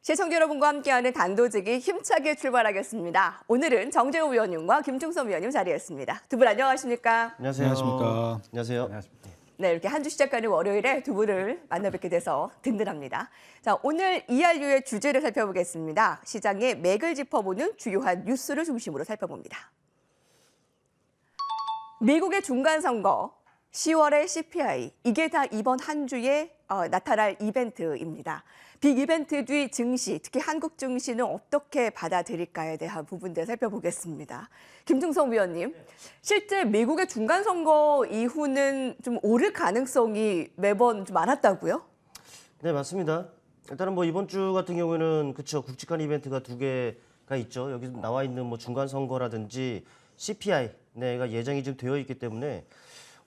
시청자 여러분과 함께하는 단도직이 힘차게 출발하겠습니다. 오늘은 정재호 위원님과 김충섭 위원님 자리했습니다. 두 분 안녕하십니까? 안녕하세요. 안녕하십니까. 안녕하세요. 안녕하십니까. 네, 이렇게 한 주 시작하는 월요일에 두 분을 만나뵙게 돼서 든든합니다. 자, 오늘 ERU의 주제를 살펴보겠습니다. 시장의 맥을 짚어보는 주요한 뉴스를 중심으로 살펴봅니다. 미국의 중간선거, 10월의 CPI, 이게 다 이번 한 주에 나타날 이벤트입니다. 빅 이벤트 뒤 증시, 특히 한국 증시는 어떻게 받아들일까에 대한 부분들 살펴보겠습니다. 김충성 위원님, 실제 미국의 중간선거 이후는 좀 오를 가능성이 매번 좀 많았다고요? 네, 맞습니다. 일단은 뭐 이번 주 같은 경우에는 그렇죠. 굵직한 이벤트가 두 개가 있죠. 여기 나와 있는 뭐 중간 선거라든지 CPI 가 예정이 좀 되어 있기 때문에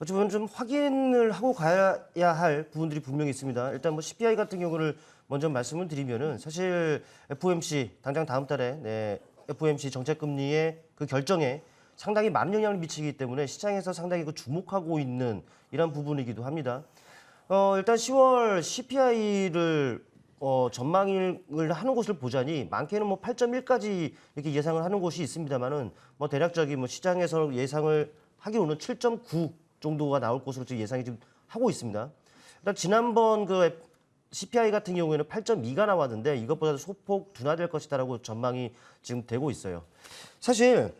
어찌 보면 좀 확인을 하고 가야 할 부분들이 분명히 있습니다. 일단 뭐 CPI 같은 경우를 먼저 말씀을 드리면은 사실 FOMC 당장 다음 달에 FOMC 정책금리의 그 결정에 상당히 많은 영향을 미치기 때문에 시장에서 상당히 그 주목하고 있는 이런 부분이기도 합니다. 일단 10월 CPI를 전망을 하는 곳을 보자니 많게는 뭐 8.1까지 이렇게 예상을 하는 곳이 있습니다만은 뭐 대략적인 뭐 시장에서 예상을 하기로는 7.9 정도가 나올 것으로 지금 예상이 좀 하고 있습니다. 일단 지난번 그 CPI 같은 경우에는 8.2가 나왔는데 이것보다 소폭 둔화될 것이다라고 전망이 지금 되고 있어요. 사실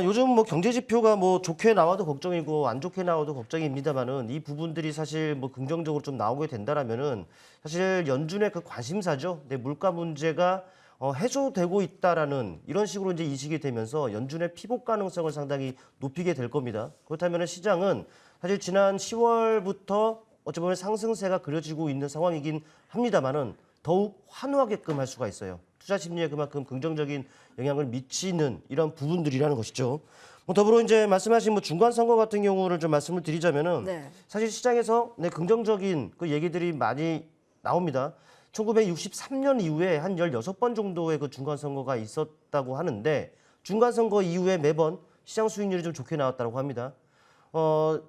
요즘 뭐 경제 지표가 뭐 좋게 나와도 걱정이고 안 좋게 나와도 걱정입니다만은 이 부분들이 사실 뭐 긍정적으로 좀 나오게 된다라면은 사실 연준의 그 관심사죠. 물가 문제가 해소되고 있다라는 이런 식으로 이제 인식이 되면서 연준의 피복 가능성을 상당히 높이게 될 겁니다. 그렇다면 시장은 사실 지난 10월부터 어찌 보면 상승세가 그려지고 있는 상황이긴 합니다만은 더욱 환호하게끔 할 수가 있어요. 투자 심리에 그만큼 긍정적인 영향을 미치는 이런 부분들이라는 것이죠. 뭐 더불어 이제 말씀하신 뭐 중간 선거 같은 경우를 좀 말씀을 드리자면은 사실 시장에서 긍정적인 그 얘기들이 많이 나옵니다. 1963년 이후에 한 16번 정도의 그 중간 선거가 있었다고 하는데 중간 선거 이후에 매번 시장 수익률이 좀 좋게 나왔다고 합니다.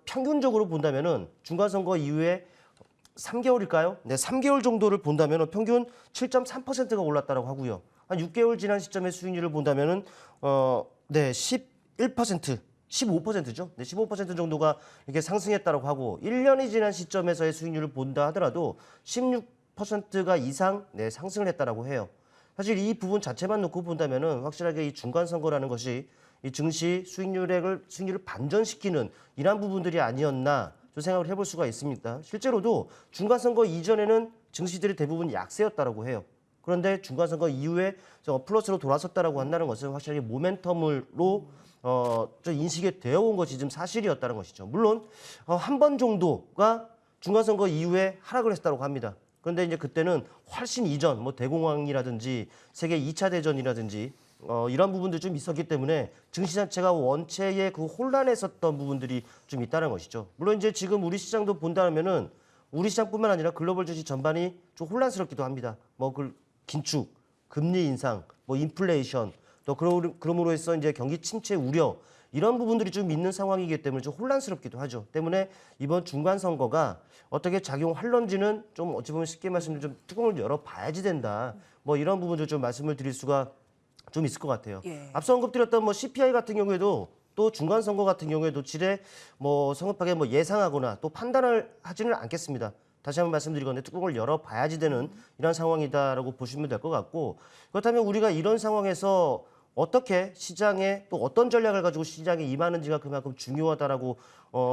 평균적으로 본다면은 중간 선거 이후에 3개월일까요? 네, 3개월 정도를 본다면은 평균 7.3%가 올랐다고 하고요. 한 6개월 지난 시점의 수익률을 본다면은 11%, 15%죠. 네, 15% 정도가 이렇게 상승했다고 하고 1년이 지난 시점에서의 수익률을 본다 하더라도 16%가 이상 상승을 했다라고 해요. 사실 이 부분 자체만 놓고 본다면은 확실하게 이 중간 선거라는 것이 이 증시 수익률을 반전시키는 이러한 부분들이 아니었나 좀 생각을 해볼 수가 있습니다. 실제로도 중간 선거 이전에는 증시들이 대부분 약세였다라고 해요. 그런데 중간 선거 이후에 플러스로 돌아섰다라고 한다는 것은 확실하게 모멘텀으로 좀 인식이 되어 온 것이 좀 사실이었다는 것이죠. 물론 한 번 정도가 중간 선거 이후에 하락을 했다고 합니다. 그런데 이제 그때는 훨씬 이전, 뭐 대공황이라든지 세계 2차 대전이라든지 이런 부분들이 좀 있었기 때문에 증시 자체가 원체의 그 혼란했었던 부분들이 좀 있다는 것이죠. 물론 이제 지금 우리 시장도 본다면은 우리 시장뿐만 아니라 글로벌 주식 전반이 좀 혼란스럽기도 합니다. 뭐 그 긴축, 금리 인상, 뭐 인플레이션, 또 그럼으로 해서 이제 경기 침체 우려 이런 부분들이 좀 있는 상황이기 때문에 좀 혼란스럽기도 하죠. 때문에 이번 중간 선거가 어떻게 작용할런지는 좀 어찌 보면 쉽게 말씀드리면 좀 뚜껑을 열어봐야지 된다. 뭐 이런 부분들 좀 말씀을 드릴 수가 좀 있을 것 같아요. 앞서 언급드렸던 뭐 CPI 같은 경우에도 또 중간 선거 같은 경우에도 질에 뭐 성급하게 뭐 예상하거나 또 판단을 하지는 않겠습니다. 다시 한번 말씀드리건데 뚜껑을 열어봐야지 되는 이런 상황이다라고 보시면 될 것 같고 그렇다면 우리가 이런 상황에서 어떻게 시장에 또 어떤 전략을 가지고 시장에 임하는지가 그만큼 중요하다라고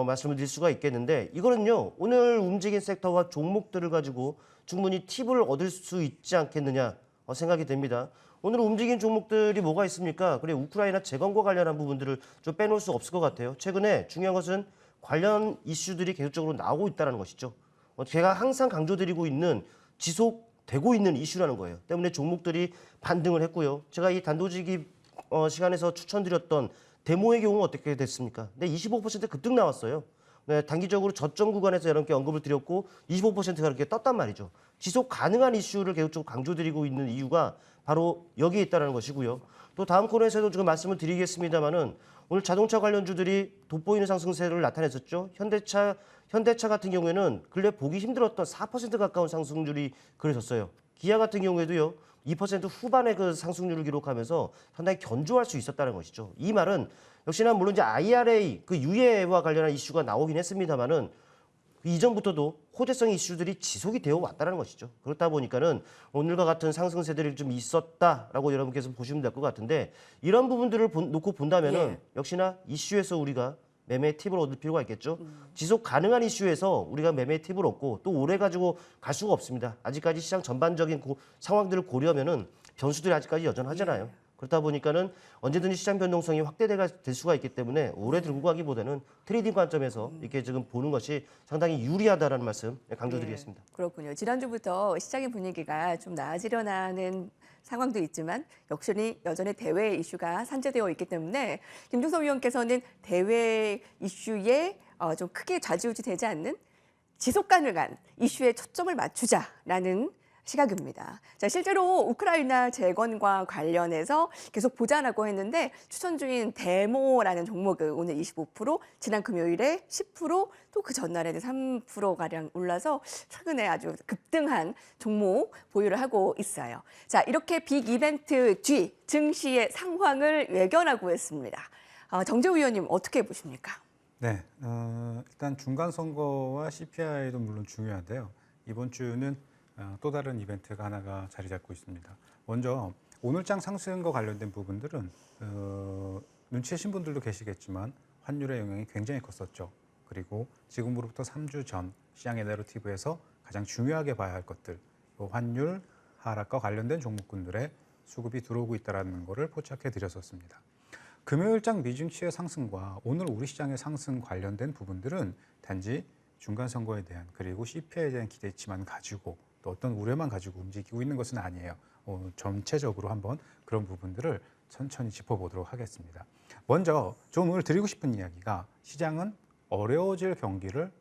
말씀을 드릴 수가 있겠는데 이거는요 오늘 움직인 섹터와 종목들을 가지고 충분히 팁을 얻을 수 있지 않겠느냐 생각이 됩니다. 오늘 움직인 종목들이 뭐가 있습니까? 그래 우크라이나 재건과 관련한 부분들을 좀 빼놓을 수 없을 것 같아요. 최근에 중요한 것은 관련 이슈들이 계속적으로 나오고 있다는 것이죠. 제가 항상 강조드리고 있는 지속되고 있는 이슈라는 거예요. 때문에 종목들이 반등을 했고요. 제가 이 단도직입 시간에서 추천드렸던 데모의 경우 어떻게 됐습니까? 네, 25% 급등 나왔어요. 네, 단기적으로 저점 구간에서 여러분께 언급을 드렸고 25%가 이렇게 떴단 말이죠. 지속 가능한 이슈를 계속적으로 강조드리고 있는 이유가 바로 여기에 있다는 것이고요. 또 다음 코너에서도 지금 말씀을 드리겠습니다만은 오늘 자동차 관련주들이 돋보이는 상승세를 나타냈었죠. 현대차 같은 경우에는 근래 보기 힘들었던 4% 가까운 상승률이 그려졌어요. 기아 같은 경우에도요. 2% 후반의 그 상승률을 기록하면서 상당히 견조할 수 있었다는 것이죠. 이 말은 역시나 물론 이제 IRA 그 유예와 관련한 이슈가 나오긴 했습니다만은 이전부터도 호재성 이슈들이 지속이 되어 왔다는 것이죠. 그렇다 보니까는 오늘과 같은 상승세들이 좀 있었다라고 여러분께서 보시면 될 것 같은데 이런 부분들을 놓고 본다면은 예. 역시나 이슈에서 우리가 매매 팁을 얻을 필요가 있겠죠. 지속 가능한 이슈에서 우리가 매매 팁을 얻고 또 오래 가지고 갈 수가 없습니다. 아직까지 시장 전반적인 상황들을 고려하면은 변수들이 아직까지 여전하잖아요. 예. 그렇다 보니까는 언제든지 시장 변동성이 확대될 수가 있기 때문에 오래 들고 가기보다는 트레이딩 관점에서 이렇게 지금 보는 것이 상당히 유리하다라는 말씀 강조드리겠습니다. 그렇군요. 지난주부터 시장의 분위기가 좀 나아지려나는 상황도 있지만 여전히 대외 이슈가 산재되어 있기 때문에 김종석 위원께서는 대외 이슈에 좀 크게 좌지우지되지 않는 지속 가능한 이슈에 초점을 맞추자라는 시각입니다. 자, 실제로 우크라이나 재건과 관련해서 계속 보자라고 했는데 추천 중인 데모라는 종목은 오늘 25%, 지난 금요일에 10%, 또 그 전날에는 3%가량 올라서 최근에 아주 급등한 종목 보유를 하고 있어요. 자, 이렇게 빅 이벤트 뒤 증시의 상황을 외견하고 있습니다. 정재우 위원님 어떻게 보십니까? 네, 일단 중간 선거와 CPI도 물론 중요한데요. 이번 주는 또 다른 이벤트가 하나가 자리 잡고 있습니다. 먼저 오늘장 상승과 관련된 부분들은 눈치채신 분들도 계시겠지만 환율의 영향이 굉장히 컸었죠. 그리고 지금으로부터 3주 전 시장의 내러티브에서 가장 중요하게 봐야 할 것들, 환율 하락과 관련된 종목군들의 수급이 들어오고 있다는 것을 포착해 드렸었습니다. 금요일장 미증시의 상승과 오늘 우리 시장의 상승 관련된 부분들은 단지 중간 선거에 대한 그리고 CPI에 대한 기대치만 가지고 또 어떤 우려만 가지고 움직이고 있는 것은 아니에요. 전체적으로 한번 그런 부분들을 천천히 짚어보도록 하겠습니다. 먼저 좀 오늘 드리고 싶은 이야기가 시장은 어려워질 경기를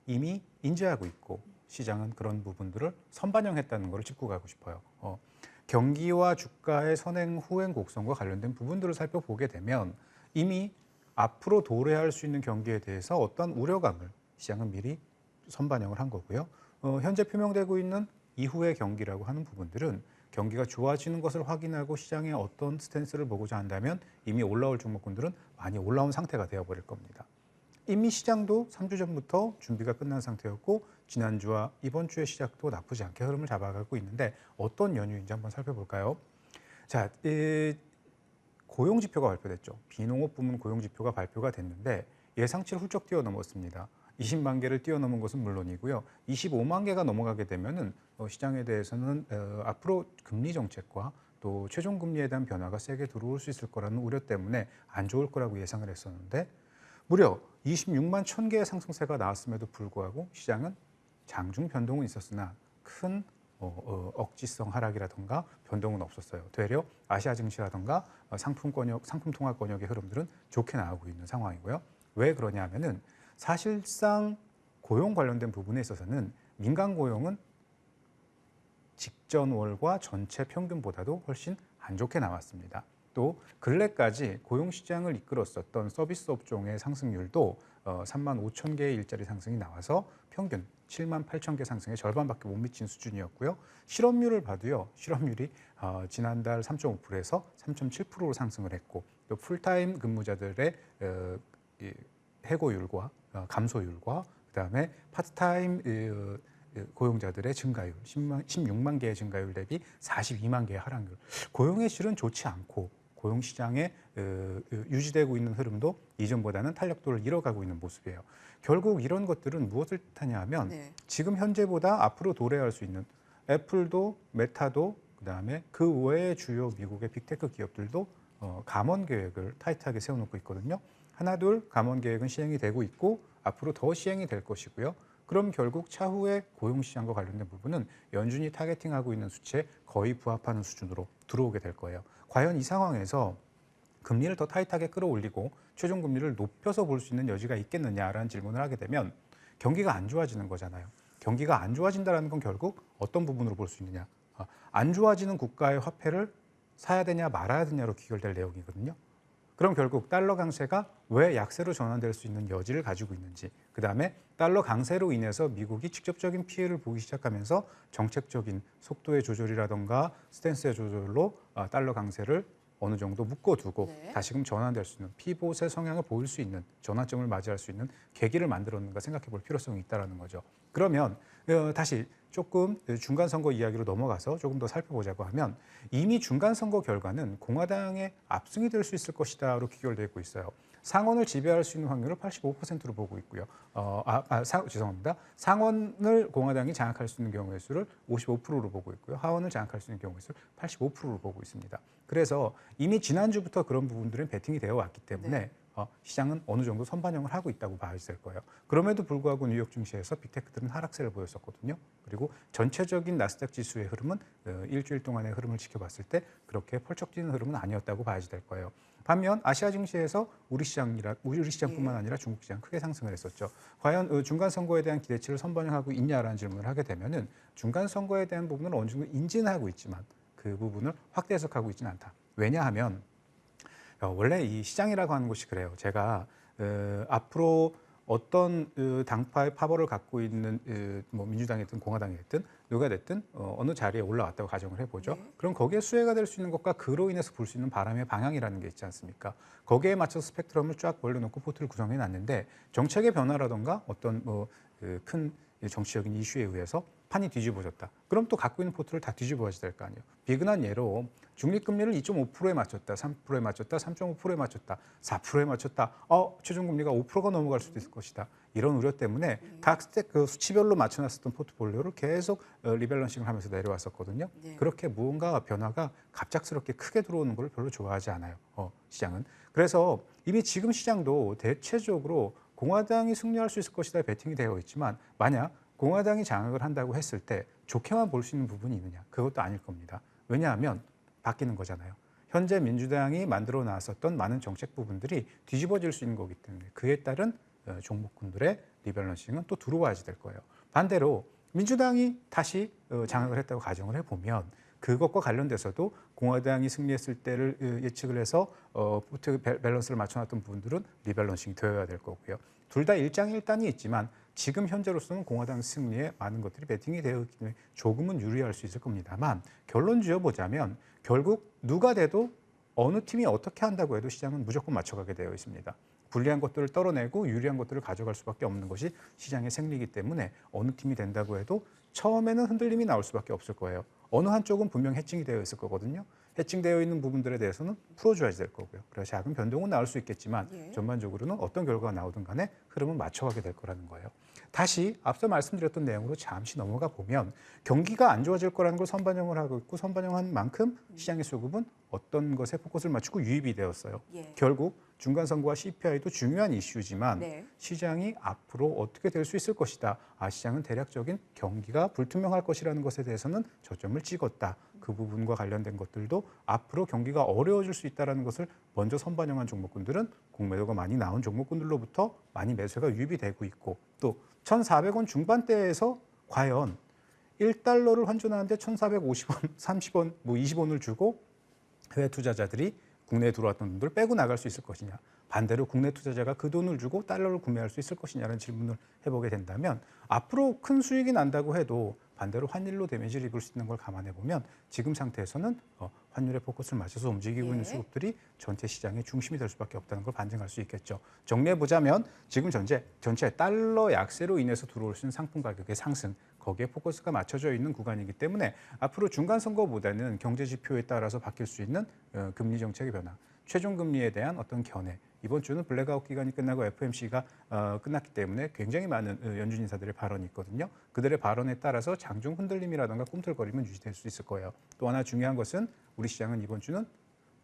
이미 인지하고 있고 시장은 그런 부분들을 선반영했다는 것을 짚고 가고 싶어요. 경기와 주가의 선행 후행 곡선과 관련된 부분들을 살펴보게 되면 이미 앞으로 도래할 수 있는 경기에 대해서 어떤 우려감을 시장은 미리 선반영을 한 거고요. 현재 표명되고 있는 이후의 경기라고 하는 부분들은 경기가 좋아지는 것을 확인하고 시장의 어떤 스탠스를 보고자 한다면 이미 올라올 종목군들은 많이 올라온 상태가 되어버릴 겁니다. 이미 시장도 3주 전부터 준비가 끝난 상태였고 지난주와 이번 주의 시작도 나쁘지 않게 흐름을 잡아가고 있는데 어떤 연유인지 한번 살펴볼까요? 자, 고용지표가 발표됐죠. 비농업 부문 고용지표가 발표가 됐는데 예상치를 훌쩍 뛰어넘었습니다. 20만 개를 뛰어넘은 것은 물론이고요. 25만 개가 넘어가게 되면은 시장에 대해서는 앞으로 금리 정책과 또 최종 금리에 대한 변화가 세게 들어올 수 있을 거라는 우려 때문에 안 좋을 거라고 예상을 했었는데 무려 26만 1천 개의 상승세가 나왔음에도 불구하고 시장은 장중 변동은 있었으나 큰 억지성 하락이라던가 변동은 없었어요. 되려 아시아 증시라던가 상품 통화 권역의 흐름들은 좋게 나오고 있는 상황이고요. 왜 그러냐 하면은 사실상 고용 관련된 부분에 있어서는 민간 고용은 직전월과 전체 평균보다도 훨씬 안 좋게 나왔습니다. 또 근래까지 고용시장을 이끌었었던 서비스 업종의 상승률도 3만 5천 개의 일자리 상승이 나와서 평균 7만 8천 개 상승의 절반밖에 못 미친 수준이었고요. 실업률을 봐도요. 실업률이 지난달 3.5%에서 3.7%로 상승을 했고 또 풀타임 근무자들의 해고율과 감소율과 그다음에 파트타임 고용자들의 증가율 16만 개의 증가율 대비 42만 개의 하락률. 고용의 실은 좋지 않고 고용시장에 유지되고 있는 흐름도 이전보다는 탄력도를 잃어가고 있는 모습이에요. 결국 이런 것들은 무엇을 뜻하냐 하면 지금 현재보다 앞으로 도래할 수 있는 애플도 메타도 그다음에 그 외의 주요 미국의 빅테크 기업들도 감원 계획을 타이트하게 세워놓고 있거든요. 하나둘 감원 계획은 시행이 되고 있고 앞으로 더 시행이 될 것이고요. 그럼 결국 차후의 고용시장과 관련된 부분은 연준이 타겟팅하고 있는 수치에 거의 부합하는 수준으로 들어오게 될 거예요. 과연 이 상황에서 금리를 더 타이트하게 끌어올리고 최종 금리를 높여서 볼 수 있는 여지가 있겠느냐라는 질문을 하게 되면 경기가 안 좋아지는 거잖아요. 경기가 안 좋아진다는 건 결국 어떤 부분으로 볼 수 있느냐. 안 좋아지는 국가의 화폐를 사야 되냐 말아야 되냐로 귀결될 내용이거든요. 그럼 결국 달러 강세가 왜 약세로 전환될 수 있는 여지를 가지고 있는지, 그다음에 달러 강세로 인해서 미국이 직접적인 피해를 보기 시작하면서 정책적인 속도의 조절이라던가 스탠스의 조절로 달러 강세를 어느 정도 묶어두고 네. 다시금 전환될 수 있는 피봇의 성향을 보일 수 있는 전환점을 맞이할 수 있는 계기를 만들었는가 생각해 볼 필요성이 있다는 거죠. 그러면 다시 조금 중간 선거 이야기로 넘어가서 조금 더 살펴보자고 하면 이미 중간 선거 결과는 공화당의 압승이 될 수 있을 것이다로 기결되고 있어요. 상원을 지배할 수 있는 확률을 85%로 보고 있고요. 죄송합니다. 상원을 공화당이 장악할 수 있는 경우의 수를 55%로 보고 있고요. 하원을 장악할 수 있는 경우의 수를 85%로 보고 있습니다. 그래서 이미 지난주부터 그런 부분들은 베팅이 되어 왔기 때문에 시장은 어느 정도 선반영을 하고 있다고 봐야 될 거예요. 그럼에도 불구하고 뉴욕 증시에서 빅테크들은 하락세를 보였었거든요. 그리고 전체적인 나스닥 지수의 흐름은 일주일 동안의 흐름을 지켜봤을 때 그렇게 펄쩍 뛰는 흐름은 아니었다고 봐야지 될 거예요. 반면 아시아 증시에서 우리 시장뿐만 아니라 중국 시장 크게 상승을 했었죠. 과연 중간 선거에 대한 기대치를 선반영하고 있냐라는 질문을 하게 되면은 중간 선거에 대한 부분을 어느 정도 인지는 하고 있지만 그 부분을 확대 해석하고 있지는 않다. 왜냐하면 원래 이 시장이라고 하는 곳이 그래요. 제가 앞으로 어떤 당파의 파벌을 갖고 있는 뭐 민주당이든 공화당이든 누가 됐든 어느 자리에 올라왔다고 가정을 해보죠. 네. 그럼 거기에 수혜가 될 수 있는 것과 그로 인해서 볼 수 있는 바람의 방향이라는 게 있지 않습니까? 거기에 맞춰서 스펙트럼을 쫙 벌려놓고 포트를 구성해 놨는데 정책의 변화라던가 어떤 큰 정치적인 이슈에 의해서 판이 뒤집어졌다. 그럼 또 갖고 있는 포트를 다 뒤집어야지 될 거 아니에요. 비근한 예로 중립금리를 2.5%에 맞췄다, 3%에 맞췄다, 3.5%에 맞췄다, 4%에 맞췄다. 최종금리가 5%가 넘어갈 수도 있을 것이다. 이런 우려 때문에 각 스택 그 수치별로 맞춰놨었던 포트폴리오를 계속 리밸런싱을 하면서 내려왔었거든요. 네. 그렇게 무언가 변화가 갑작스럽게 크게 들어오는 걸 별로 좋아하지 않아요. 시장은. 그래서 이미 지금 시장도 대체적으로 공화당이 승리할 수 있을 것이다 베팅이 되어 있지만 만약 공화당이 장악을 한다고 했을 때 좋게만 볼 수 있는 부분이 있느냐? 그것도 아닐 겁니다. 왜냐하면 바뀌는 거잖아요. 현재 민주당이 만들어 나왔었던 많은 정책 부분들이 뒤집어질 수 있는 거기 때문에 그에 따른 종목군들의 리밸런싱은 또 들어와야지 될 거예요. 반대로 민주당이 다시 장악을 했다고 가정을 해보면 그것과 관련돼서도 공화당이 승리했을 때를 예측을 해서 포트 밸런스를 맞춰놨던 부분들은 리밸런싱이 되어야 될 거고요. 둘 다 일장일단이 있지만 지금 현재로서는 공화당 승리에 많은 것들이 베팅이 되어 있기 때문에 조금은 유리할 수 있을 겁니다만 결론 지어보자면 결국 누가 돼도 어느 팀이 어떻게 한다고 해도 시장은 무조건 맞춰가게 되어 있습니다. 불리한 것들을 떨어내고 유리한 것들을 가져갈 수밖에 없는 것이 시장의 생리이기 때문에 어느 팀이 된다고 해도 처음에는 흔들림이 나올 수밖에 없을 거예요. 어느 한쪽은 분명 해칭이 되어 있을 거거든요. 해칭되어 있는 부분들에 대해서는 풀어줘야 될 거고요. 그래서 작은 변동은 나올 수 있겠지만 전반적으로는 어떤 결과가 나오든 간에 흐름은 맞춰가게 될 거라는 거예요. 다시 앞서 말씀드렸던 내용으로 잠시 넘어가 보면 경기가 안 좋아질 거라는 걸 선반영을 하고 있고 선반영한 만큼 시장의 수급은 어떤 것에 포커스를 맞추고 유입이 되었어요. 결국 중간 선거와 CPI도 중요한 이슈지만 시장이 앞으로 어떻게 될 수 있을 것이다. 시장은 대략적인 경기가 불투명할 것이라는 것에 대해서는 저점을 찍었다. 그 부분과 관련된 것들도 앞으로 경기가 어려워질 수 있다는 것을 먼저 선반영한 종목군들은 공매도가 많이 나온 종목군들로부터 많이 매수가 유입이 되고 있고 또 1,400원 중반대에서 과연 1달러를 환전하는데 1,450원, 30원, 20원을 주고 해외 투자자들이 국내에 들어왔던 돈들 빼고 나갈 수 있을 것이냐. 반대로 국내 투자자가 그 돈을 주고 달러를 구매할 수 있을 것이냐는 질문을 해보게 된다면 앞으로 큰 수익이 난다고 해도 반대로 환율로 데미지를 입을 수 있는 걸 감안해 보면 지금 상태에서는 환율의 포커스를 맞춰서 움직이고 있는 수급들이 전체 시장의 중심이 될 수밖에 없다는 걸 반증할 수 있겠죠. 정리해 보자면 지금 전체 달러 약세로 인해서 들어올 수 있는 상품 가격의 상승 거기에 포커스가 맞춰져 있는 구간이기 때문에 앞으로 중간 선거보다는 경제 지표에 따라서 바뀔 수 있는 금리 정책의 변화, 최종 금리에 대한 어떤 견해. 이번 주는 블랙아웃 기간이 끝나고 FOMC가 끝났기 때문에 굉장히 많은 연준 인사들의 발언이 있거든요. 그들의 발언에 따라서 장중 흔들림이라든가 꿈틀거림은 유지될 수 있을 거예요. 또 하나 중요한 것은 우리 시장은 이번 주는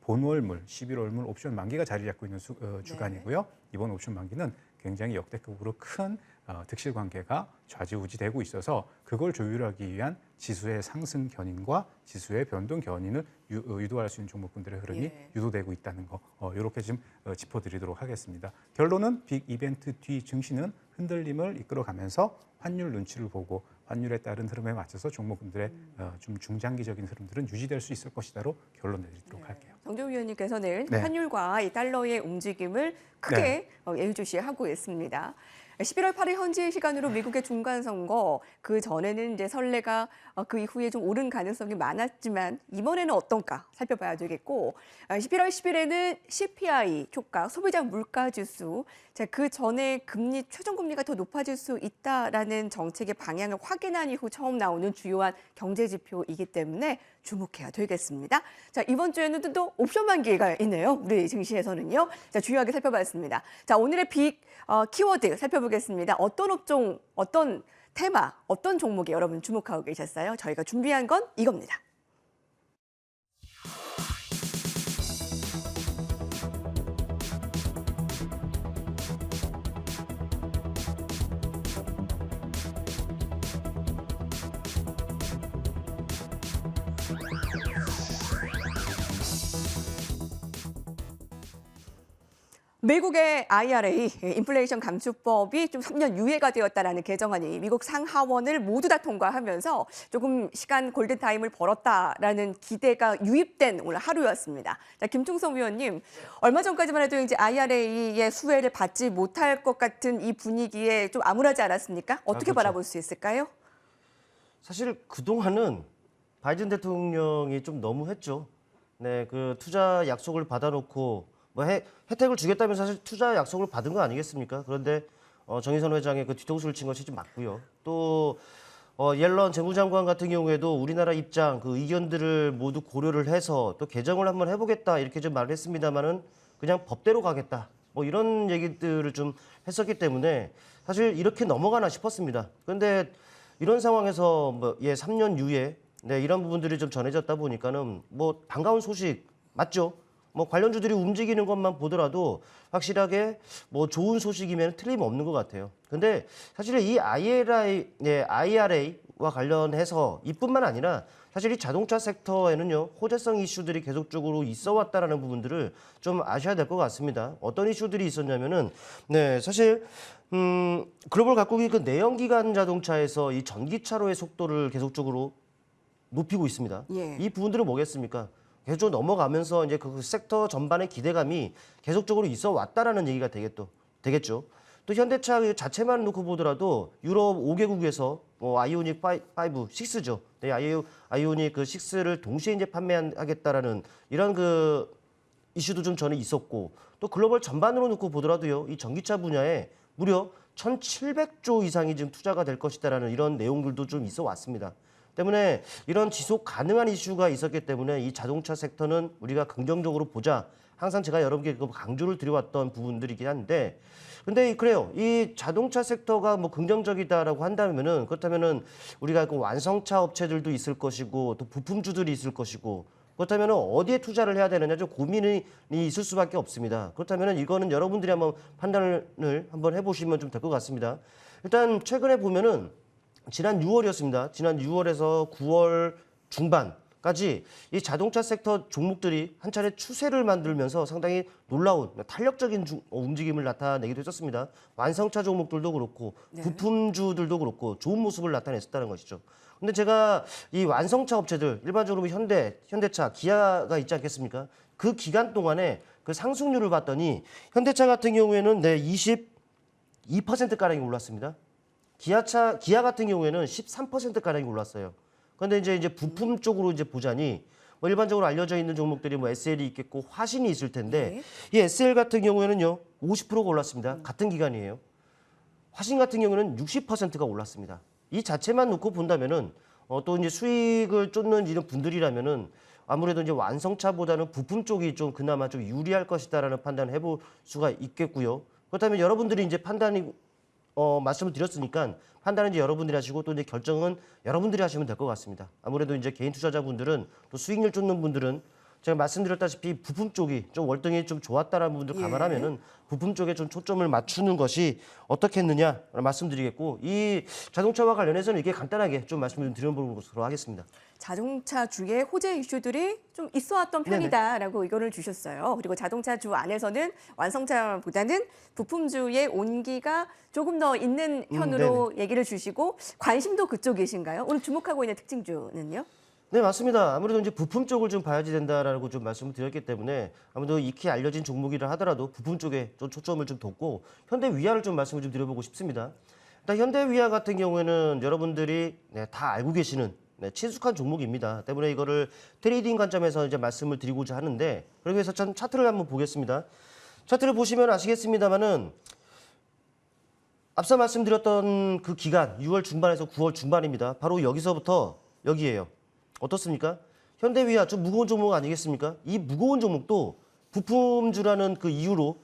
본월물, 11월물 옵션 만기가 자리 잡고 있는 주간이고요. 이번 옵션 만기는 굉장히 역대급으로 큰 득실 관계가 좌지우지되고 있어서 그걸 조율하기 위한 지수의 상승 견인과 지수의 변동 견인을 유도할 수 있는 종목군들의 흐름이 유도되고 있다는 거 이렇게 좀 짚어드리도록 하겠습니다. 결론은 빅 이벤트 뒤 증시는 흔들림을 이끌어가면서 환율 눈치를 보고 환율에 따른 흐름에 맞춰서 종목들의 좀 중장기적인 흐름들은 유지될 수 있을 것이다로 결론 내리도록 할게요. 정재훈 위원님께서는 네. 환율과 이 달러의 움직임을 크게 예의주시하고 있습니다. 11월 8일 현지 시간으로 미국의 중간선거, 그 전에는 이제 선례가 그 이후에 좀 오른 가능성이 많았지만 이번에는 어떤가 살펴봐야 되겠고, 11월 10일에는 CPI 효과, 소비자 물가지수, 그 전에 금리, 최종금리가 더 높아질 수 있다라는 정책의 방향을 확인한 이후 처음 나오는 주요한 경제지표이기 때문에 주목해야 되겠습니다. 자, 이번 주에는 또 옵션 만기가 있네요. 우리 증시에서는요. 자, 주요하게 살펴봤습니다. 자, 오늘의 빅 키워드 살펴보겠습니다. 어떤 업종, 어떤 테마, 어떤 종목에 여러분 주목하고 계셨어요? 저희가 준비한 건 이겁니다. 미국의 IRA, 인플레이션 감축법이 좀 3년 유예가 되었다라는 개정안이 미국 상하원을 모두 다 통과하면서 조금 시간 골든타임을 벌었다라는 기대가 유입된 오늘 하루였습니다. 자, 김충성 위원님, 얼마 전까지만 해도 이제 IRA의 수혜를 받지 못할 것 같은 이 분위기에 좀 암울하지 않았습니까? 어떻게 그렇죠. 바라볼 수 있을까요? 사실 그동안은 바이든 대통령이 좀 너무했죠. 네, 그 투자 약속을 받아놓고 뭐 혜택을 주겠다면 사실 투자 약속을 받은 거 아니겠습니까? 그런데 정의선 회장의 그 뒤통수를 친 것이 좀 맞고요. 또 옐런 재무장관 같은 경우에도 우리나라 입장, 그 의견들을 모두 고려를 해서 또 개정을 한번 해보겠다 이렇게 좀 말을 했습니다만은 그냥 법대로 가겠다. 뭐 이런 얘기들을 좀 했었기 때문에 사실 이렇게 넘어가나 싶었습니다. 그런데 이런 상황에서 뭐 3년 유예, 네, 이런 부분들이 좀 전해졌다 보니까는 뭐 반가운 소식 맞죠? 뭐 관련주들이 움직이는 것만 보더라도 확실하게 뭐 좋은 소식이면 틀림없는 것 같아요. 근데 사실 이 IRA와 관련해서 이뿐만 아니라 사실 이 자동차 섹터에는요, 호재성 이슈들이 계속적으로 있어 왔다라는 부분들을 좀 아셔야 될 것 같습니다. 어떤 이슈들이 있었냐면은, 네, 사실, 글로벌 각국이 그 내연기관 자동차에서 이 전기차로의 속도를 계속적으로 높이고 있습니다. 예. 이 부분들은 뭐겠습니까? 계속 넘어가면서 이제 그 섹터 전반의 기대감이 계속적으로 있어 왔다라는 얘기가 되겠죠. 또 현대차 자체만 놓고 보더라도 유럽 5개국에서 아이오닉 5, 6죠. 네, 아이오닉 그 6를 동시에 이제 판매하겠다라는 이런 그 이슈도 좀 전에 있었고, 또 글로벌 전반으로 놓고 보더라도요, 이 전기차 분야에 무려 1,700조 이상이 지금 투자가 될 것이다라는 이런 내용들도 좀 있어 왔습니다. 때문에 이런 지속 가능한 이슈가 있었기 때문에 이 자동차 섹터는 우리가 긍정적으로 보자. 항상 제가 여러분께 강조를 드려왔던 부분들이긴 한데, 근데 그래요. 이 자동차 섹터가 뭐 긍정적이다라고 한다면은, 그렇다면은 우리가 그 완성차 업체들도 있을 것이고 또 부품주들이 있을 것이고, 그렇다면 어디에 투자를 해야 되느냐 좀 고민이 있을 수밖에 없습니다. 그렇다면 이거는 여러분들이 한번 판단을 한번 해보시면 좀 될 것 같습니다. 일단 최근에 보면은 지난 6월이었습니다. 지난 6월에서 9월 중반까지 이 자동차 섹터 종목들이 한 차례 추세를 만들면서 상당히 놀라운 탄력적인 움직임을 나타내기도 했었습니다. 완성차 종목들도 그렇고 부품주들도 그렇고 좋은 모습을 나타냈었다는 것이죠. 근데 제가 이 완성차 업체들, 일반적으로 현대차, 기아가 있지 않겠습니까? 그 기간 동안에 그 상승률을 봤더니 현대차 같은 경우에는 22%가량이 올랐습니다. 기아 같은 경우에는 13%가량이 올랐어요. 그런데 이제 부품 쪽으로 이제 보자니 뭐 일반적으로 알려져 있는 종목들이 뭐 SL이 있겠고 화신이 있을 텐데 이 SL 같은 경우에는요 50%가 올랐습니다. 같은 기간이에요. 화신 같은 경우는 60%가 올랐습니다. 이 자체만 놓고 본다면은 또 이제 수익을 쫓는 이런 분들이라면은 아무래도 이제 완성차보다는 부품 쪽이 좀 그나마 좀 유리할 것이다라는 판단을 해볼 수가 있겠고요. 그렇다면 여러분들이 이제 판단이 말씀을 드렸으니까 판단은 이제 여러분들이 하시고 또 이제 결정은 여러분들이 하시면 될 것 같습니다. 아무래도 이제 개인 투자자분들은 또 수익률 쫓는 분들은 제가 말씀드렸다시피 부품 쪽이 좀 월등히 좀 좋았다라는 부분들 감안하면은 부품 쪽에 좀 초점을 맞추는 것이 어떻겠느냐 말씀드리겠고, 이 자동차와 관련해서는 이게 간단하게 좀 말씀을 드려보는 것으로 하겠습니다. 자동차주의 호재 이슈들이 좀 있어왔던 네네. 편이다라고 의견을 주셨어요. 그리고 자동차주 안에서는 완성차보다는 부품주의 온기가 조금 더 있는 편으로 얘기를 주시고 관심도 그쪽이신가요? 오늘 주목하고 있는 특징주는요? 네, 맞습니다. 아무래도 이제 부품 쪽을 좀 봐야지 된다라고 좀 말씀을 드렸기 때문에 아무래도 익히 알려진 종목이라 하더라도 부품 쪽에 좀 초점을 좀 뒀고 현대위아를 좀 말씀을 좀 드려보고 싶습니다. 일단 현대위아 같은 경우에는 여러분들이 다 알고 계시는 친숙한 종목입니다. 때문에 이거를 트레이딩 관점에서 이제 말씀을 드리고자 하는데, 그러기 위해서 전 차트를 한번 보겠습니다. 차트를 보시면 아시겠습니다만은 앞서 말씀드렸던 그 기간 6월 중반에서 9월 중반입니다. 바로 여기서부터 여기예요. 어떻습니까? 현대위아 좀 무거운 종목 아니겠습니까? 이 무거운 종목도 부품주라는 그 이유로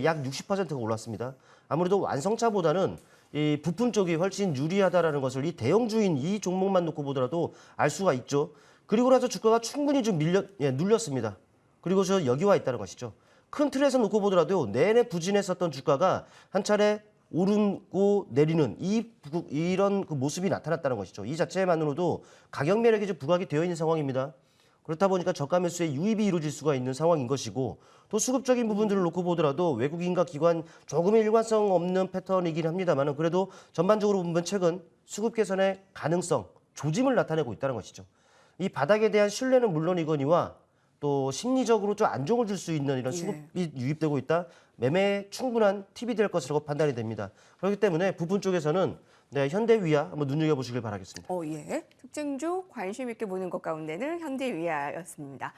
약 60%가 올랐습니다. 아무래도 완성차보다는 이 부품 쪽이 훨씬 유리하다라는 것을 이 대형주인 이 종목만 놓고 보더라도 알 수가 있죠. 그리고 나서 주가가 충분히 좀 눌렸습니다. 그리고 저 여기 와 있다는 것이죠. 큰 틀에서 놓고 보더라도 내내 부진했었던 주가가 한 차례 오르고 내리는 이런 그 모습이 나타났다는 것이죠. 이 자체만으로도 가격 매력이 좀 부각이 되어 있는 상황입니다. 그렇다 보니까 저가 매수에 유입이 이루어질 수가 있는 상황인 것이고, 또 수급적인 부분들을 놓고 보더라도 외국인과 기관 조금의 일관성 없는 패턴이긴 합니다만 그래도 전반적으로 보면 최근 수급 개선의 가능성, 조짐을 나타내고 있다는 것이죠. 이 바닥에 대한 신뢰는 물론이거니와 또 심리적으로 좀 안정을 줄 수 있는 이런 수급이 유입되고 있다. 매매에 충분한 팁이 될 것이라고 판단이 됩니다. 그렇기 때문에 부품 쪽에서는 현대위아 한번 눈여겨보시길 바라겠습니다. 예. 특징주 관심 있게 보는 것 가운데는 현대위아였습니다.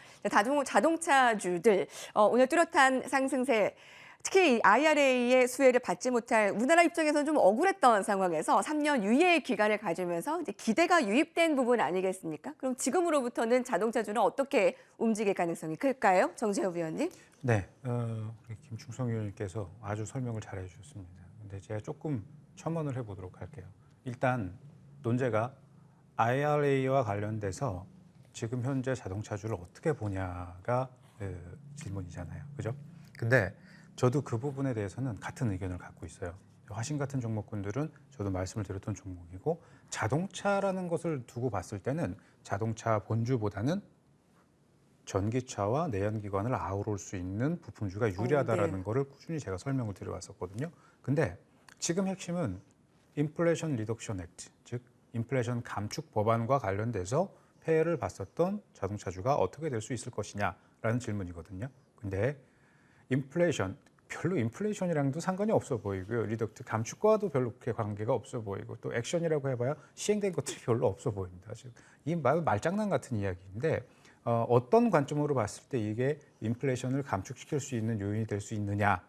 자동차주들 오늘 뚜렷한 상승세, 특히 IRA의 수혜를 받지 못할 우리나라 입장에서는 좀 억울했던 상황에서 3년 유예 기간을 가지면서 이제 기대가 유입된 부분 아니겠습니까? 그럼 지금으로부터는 자동차주는 어떻게 움직일 가능성이 클까요? 정재호 위원님. 네, 우리 김충성 위원님께서 아주 설명을 잘 해주셨습니다. 근데 제가 조금 첨언을 해보도록 할게요. 일단 논제가 IRA와 관련돼서 지금 현재 자동차주를 어떻게 보냐가 질문이잖아요, 그죠? 근데 저도 그 부분에 대해서는 같은 의견을 갖고 있어요. 화신 같은 종목군들은 저도 말씀을 드렸던 종목이고, 자동차라는 것을 두고 봤을 때는 자동차 본주보다는 전기차와 내연기관을 아우를 수 있는 부품주가 유리하다라는 거를 꾸준히 제가 설명을 드려왔었거든요. 근데 지금 핵심은 인플레이션 리덕션 액트, 즉 인플레이션 감축 법안과 관련돼서 폐해를 봤었던 자동차주가 어떻게 될 수 있을 것이냐라는 질문이거든요. 근데 별로 인플레이션이랑도 상관이 없어 보이고요. 리덕트 감축과도 별로 그렇게 관계가 없어 보이고, 또 액션이라고 해봐야 시행된 것들이 별로 없어 보입니다. 즉, 이 말장난 같은 이야기인데 어떤 관점으로 봤을 때 이게 인플레이션을 감축시킬 수 있는 요인이 될 수 있느냐,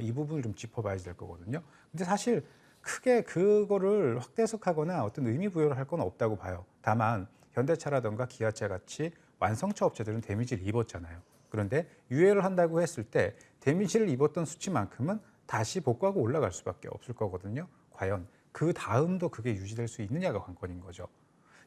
이 부분을 좀 짚어봐야 될 거거든요. 근데 사실 크게 그거를 확대해석하거나 어떤 의미 부여를 할 건 없다고 봐요. 다만 현대차라든가 기아차 같이 완성차 업체들은 데미지를 입었잖아요. 그런데 유예를 한다고 했을 때 데미지를 입었던 수치만큼은 다시 복구하고 올라갈 수밖에 없을 거거든요. 과연 그 다음도 그게 유지될 수 있느냐가 관건인 거죠.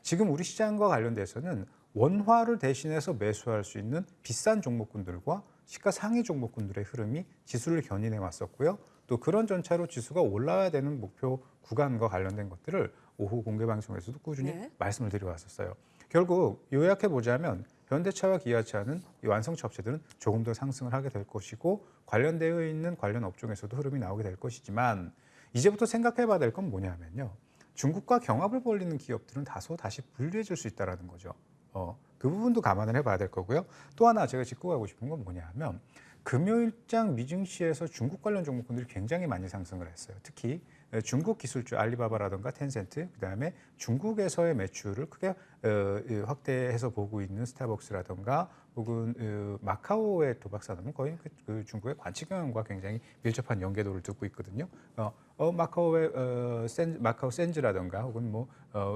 지금 우리 시장과 관련돼서는 원화를 대신해서 매수할 수 있는 비싼 종목군들과 시가 상위 종목군들의 흐름이 지수를 견인해 왔었고요. 또 그런 전차로 지수가 올라와야 되는 목표 구간과 관련된 것들을 오후 공개 방송에서도 꾸준히 말씀을 드려왔었어요. 결국 요약해 보자면 현대차와 기아차는 이 완성차 업체들은 조금 더 상승을 하게 될 것이고, 관련되어 있는 관련 업종에서도 흐름이 나오게 될 것이지만, 이제부터 생각해 봐야 될 건 뭐냐면요. 중국과 경합을 벌이는 기업들은 다소 다시 불리해질 수 있다는 거죠. 그 부분도 감안을 해봐야 될 거고요. 또 하나 제가 짚고 가고 싶은 건 뭐냐면, 금요일장 미증시에서 중국 관련 종목군들이 굉장히 많이 상승을 했어요. 특히 중국 기술주 알리바바라든가 텐센트, 그다음에 중국에서의 매출을 크게 확대해서 보고 있는 스타벅스라든가 혹은 마카오의 도박 산업은 거의 그 중국의 관치 경영과 굉장히 밀접한 연계도를 두고 있거든요. 마카오의 마카오 센즈라든가 혹은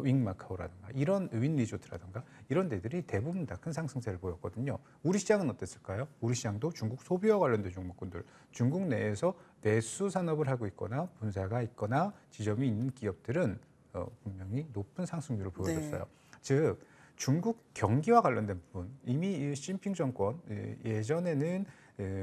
윙 마카오라든가 이런 윈 리조트라든가 이런 데들이 대부분 다 큰 상승세를 보였거든요. 우리 시장은 어땠을까요? 우리 시장도 중국 소비와 관련된 종목군들, 중국 내에서 내수 산업을 하고 있거나 분사가 있거나 지점이 있는 기업들은 분명히 높은 상승률을 보여줬어요. 즉 중국 경기와 관련된 부분, 이미 이 시진핑 정권 예전에는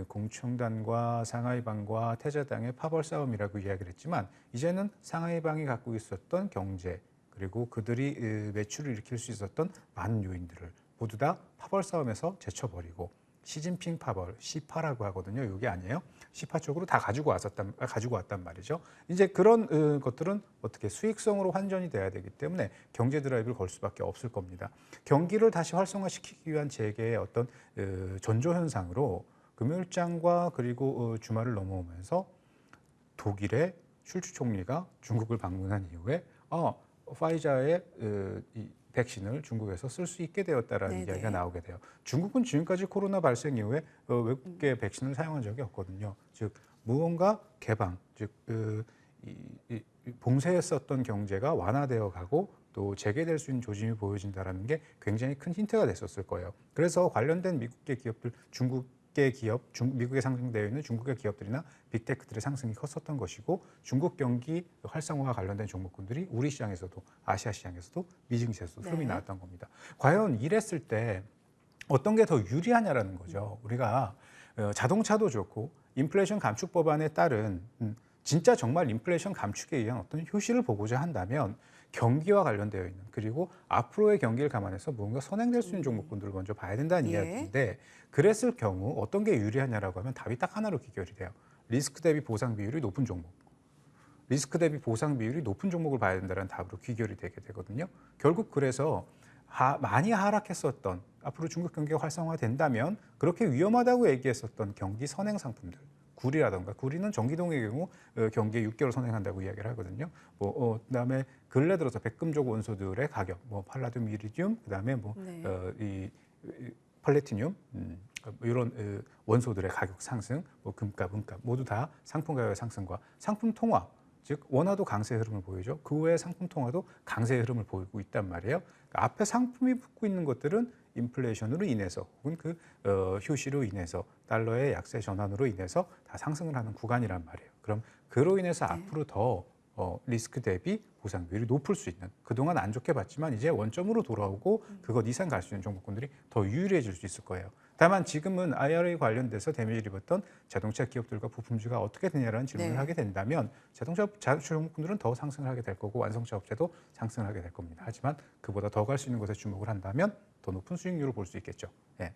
공청단과 상하이방과 태자당의 파벌 싸움이라고 이야기를 했지만 이제는 상하이방이 갖고 있었던 경제 그리고 그들이 매출을 일으킬 수 있었던 많은 요인들을 모두 다 파벌 싸움에서 제쳐버리고 시진핑 파벌, 시파라고 하거든요. 이게 아니에요. 시파 쪽으로 다 가지고 왔단 말이죠. 이제 그런 것들은 어떻게 수익성으로 환전이 돼야 되기 때문에 경제 드라이브를 걸 수밖에 없을 겁니다. 경기를 다시 활성화시키기 위한 재계의 어떤 전조 현상으로 금요일장과 그리고 주말을 넘어오면서 독일의 슐츠 총리가 중국을 방문한 이후에 파이자의 이 백신을 중국에서 쓸 수 있게 되었다라는 네네. 이야기가 나오게 돼요. 중국은 지금까지 코로나 발생 이후에 외국계 백신을 사용한 적이 없거든요. 즉 무언가 개방, 즉 봉쇄했었던 경제가 완화되어 가고 또 재개될 수 있는 조짐이 보여진다라는 게 굉장히 큰 힌트가 됐었을 거예요. 그래서 관련된 미국계 기업들, 중국계 기업, 미국에 상장되어 있는 중국의 기업들이나 빅테크들의 상승이 컸었던 것이고 중국 경기 활성화와 관련된 종목군들이 우리 시장에서도 아시아 시장에서도 미증시에서도 흐름이 나왔던 겁니다. 과연 이랬을 때 어떤 게 더 유리하냐라는 거죠. 우리가 자동차도 좋고 인플레이션 감축 법안에 따른 진짜 정말 인플레이션 감축에 의한 어떤 효시를 보고자 한다면 경기와 관련되어 있는 그리고 앞으로의 경기를 감안해서 무언가 선행될 수 있는 종목군들을 먼저 봐야 된다는 이야기인데 그랬을 경우 어떤 게 유리하냐라고 하면 답이 딱 하나로 귀결이 돼요. 리스크 대비 보상 비율이 높은 종목. 리스크 대비 보상 비율이 높은 종목을 봐야 된다는 답으로 귀결이 되게 되거든요. 결국 그래서 많이 하락했었던 앞으로 중국 경기가 활성화된다면 그렇게 위험하다고 얘기했었던 경기 선행 상품들. 구리라던가 구리는 정기동의 경우 경기에 6개월 선행한다고 이야기를 하거든요. 그다음에 근래 들어서 백금족 원소들의 가격, 팔라듐, 이리듐, 그다음에 이 플래티늄 이런 원소들의 가격 상승, 금값, 은값 모두 다 상품 가격의 상승과 상품 통화, 즉 원화도 강세 흐름을 보이죠. 그 외에 상품 통화도 강세 흐름을 보이고 있단 말이에요. 그러니까 앞에 상품이 붙고 있는 것들은 인플레이션으로 인해서 혹은 그 효시로 인해서 달러의 약세 전환으로 인해서 다 상승을 하는 구간이란 말이에요. 그럼 그로 인해서 앞으로 더 리스크 대비 보상 비율이 높을 수 있는 그동안 안 좋게 봤지만 이제 원점으로 돌아오고 그것 이상 갈 수 있는 종목군들이 더 유리해질 수 있을 거예요. 다만 지금은 IRA 관련돼서 데미지를 입었던 자동차 기업들과 부품주가 어떻게 되냐라는 질문을 하게 된다면 자동차 종목군들은 더 상승을 하게 될 거고 완성차 업체도 상승을 하게 될 겁니다. 하지만 그보다 더 갈 수 있는 곳에 주목을 한다면 더 높은 수익률을 볼 수 있겠죠. 예.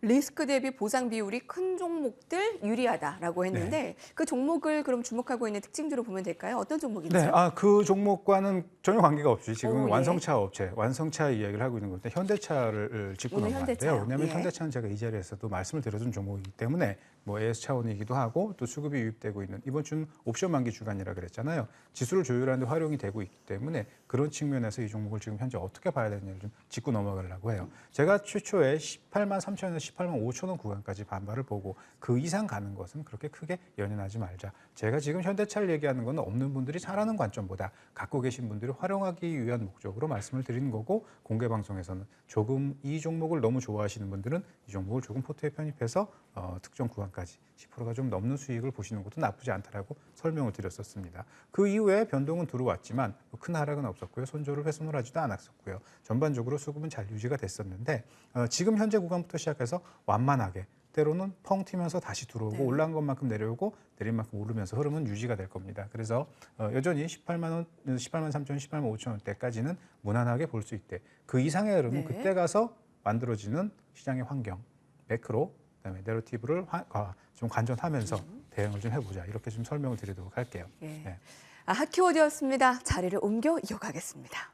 리스크 대비 보상 비율이 큰 종목들 유리하다라고 했는데 그 종목을 그럼 주목하고 있는 특징주로 보면 될까요? 어떤 종목인지? 네, 그 종목과는 전혀 관계가 없이 지금 예. 완성차 업체, 완성차 이야기를 하고 있는 건데 현대차를 짚고 오늘 넘어가는데요. 현대차요. 왜냐하면 예. 현대차는 제가 이 자리에서도 말씀을 드려준 종목이기 때문에 AS 차원이기도 하고 또 수급이 유입되고 있는 이번 주는 옵션 만기 주간이라 그랬잖아요. 지수를 조율하는 데 활용이 되고 있기 때문에 그런 측면에서 이 종목을 지금 현재 어떻게 봐야 되느냐를 좀 짚고 넘어가려고 해요. 제가 최초에 18만 3천원에서 18만 5천 원 구간까지 반발을 보고 그 이상 가는 것은 그렇게 크게 연연하지 말자. 제가 지금 현대차를 얘기하는 건 없는 분들이 잘하는 관점보다 갖고 계신 분들이 활용하기 위한 목적으로 말씀을 드리는 거고 공개 방송에서는 조금 이 종목을 너무 좋아하시는 분들은 이 종목을 조금 포트에 편입해서 특정 구간까지 10%가 좀 넘는 수익을 보시는 것도 나쁘지 않다라고 설명을 드렸었습니다. 그 이후에 변동은 들어왔지만 큰 하락은 없었고요. 손절을 훼손을 하지도 않았었고요. 전반적으로 수급은 잘 유지가 됐었는데 지금 현재 구간부터 시작해서 완만하게 때로는 펑 튀면서 다시 들어오고 올라간 것만큼 내려오고 내린 만큼 오르면서 흐름은 유지가 될 겁니다. 그래서 여전히 18만 원, 18만 3천 원, 18만 5천 원대까지는 무난하게 볼 수 있대. 그 이상의 흐름은 그때 가서 만들어지는 시장의 환경, 매크로, 그다음에 내러티브를 좀 관전하면서 대응을 좀 해보자. 이렇게 좀 설명을 드리도록 할게요. 예. 네. 핫키워드였습니다. 자리를 옮겨 이어가겠습니다.